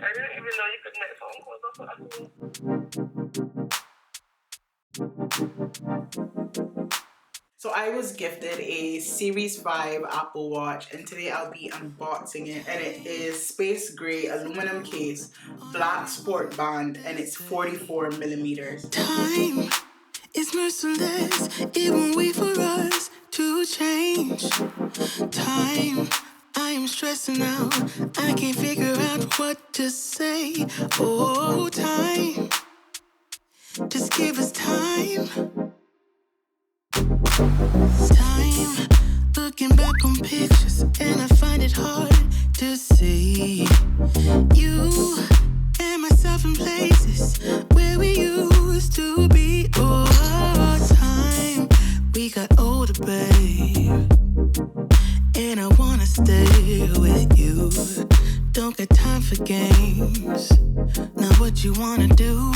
I didn't even know you could make phone calls off of Apple. So I was gifted a Series 5 Apple Watch, and today I'll be unboxing it. And it is space gray aluminum case, black sport band, and it's 44 millimeters. Time is merciless, it won't wait for us to change. Time, I am stressing out, I can't figure out what to say. Oh, time, just give us time. Time, looking back on pictures, and I find it hard to see you and myself in places where we used to be. Oh, time, we got older, babe, and I wanna stay with you. Don't got time for games. Now what you wanna do?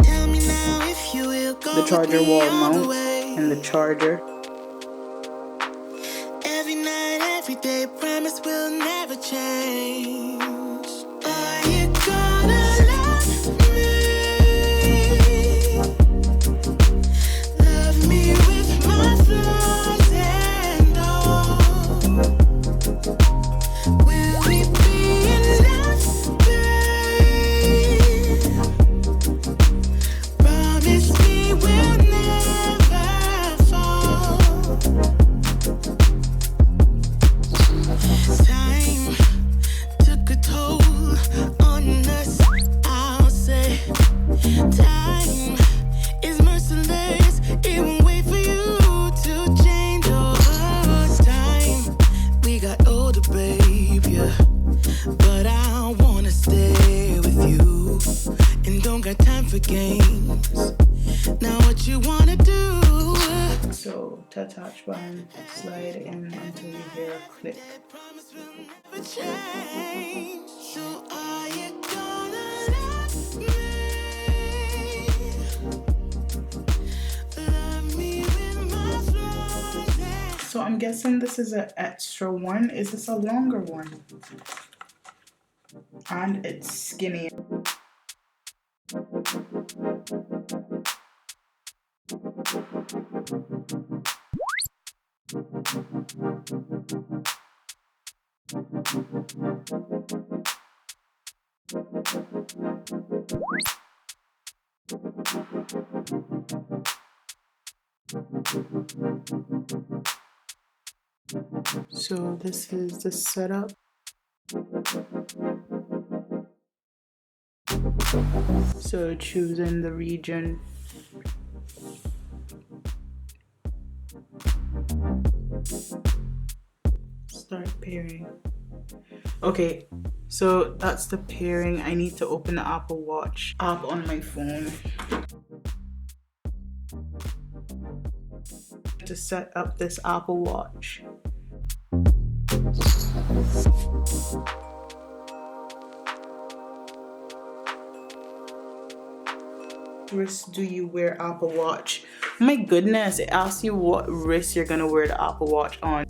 Tell me now if you will go. The charger with me wall all mount the way. and the charger. Every night, every day, promise will never change. Are you gonna love me? Love me with my flaws and all. Will we be enough, babe? Promise me we'll never fall. Time took a toll on us, I'll say. Time is merciless, it won't wait for you to change. Oh, time, we got older, babe, yeah. But I wanna stay with you, and don't got time for games. Now what you wanna do? So to attach band, slide in until you hear a click. Promise will never change. So are you gonna love me? Love me with my flaws. So I'm guessing this is an extra one. Is this a longer one? And it's skinny. So this is the setup. So choosing the region. Start pairing. Okay, so that's the pairing. I need to open the Apple Watch app on my phone to set up this Apple Watch. Wrist do you wear Apple Watch? My goodness, it asks you what wrist you're gonna wear the Apple Watch on.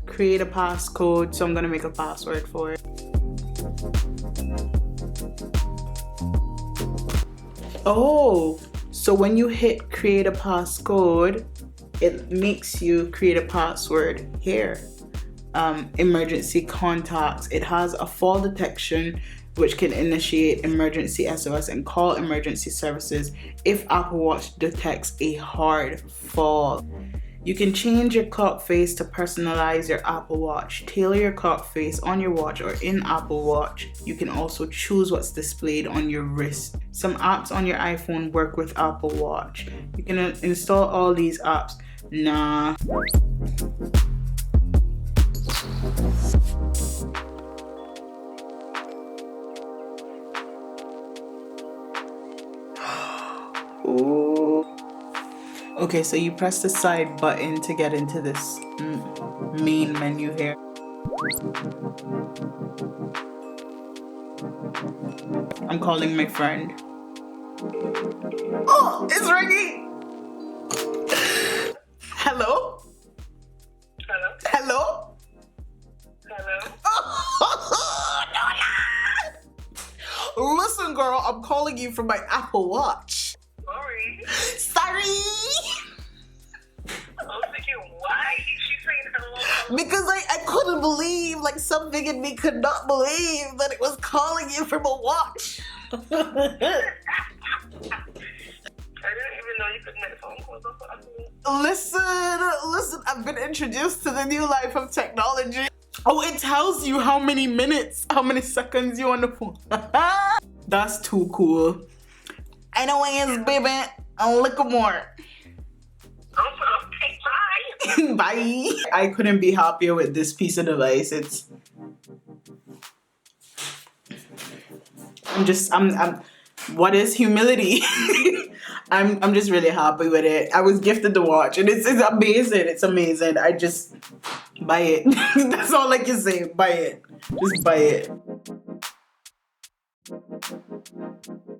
Create a passcode, so I'm gonna make a password for it. Oh, so when you hit create a passcode, it makes you create a password here. Emergency contacts. It has a fall detection, which can initiate emergency SOS and call emergency services if Apple Watch detects a hard fall. You can change your clock face to personalize your Apple Watch. Tailor your clock face on your watch or in Apple Watch. You can also choose what's displayed on your wrist. Some apps on your iPhone work with Apple Watch. You can install all these apps. Nah. Ooh. Okay, so you press the side button to get into this main menu here. I'm calling my friend. Oh, it's ringing! Hello? Hello? Hello? Hello? Oh. girl, I'm calling you from my Apple Watch. Sorry. Sorry! I was thinking, why is she saying hello? Because I couldn't believe, like something in me could not believe that it was calling you from a watch. I didn't even know you could make phone calls off of Apple. Listen, I've been introduced to the new life of technology. Oh, it tells you how many minutes, how many seconds you're on the phone. That's too cool. Anyways, baby, a little more. Okay, bye. Bye. I couldn't be happier with this piece of device. I'm what is humility? I'm just really happy with it. I was gifted the watch and it's amazing. It's amazing. I just buy it. That's all I can say. Buy it. Just buy it.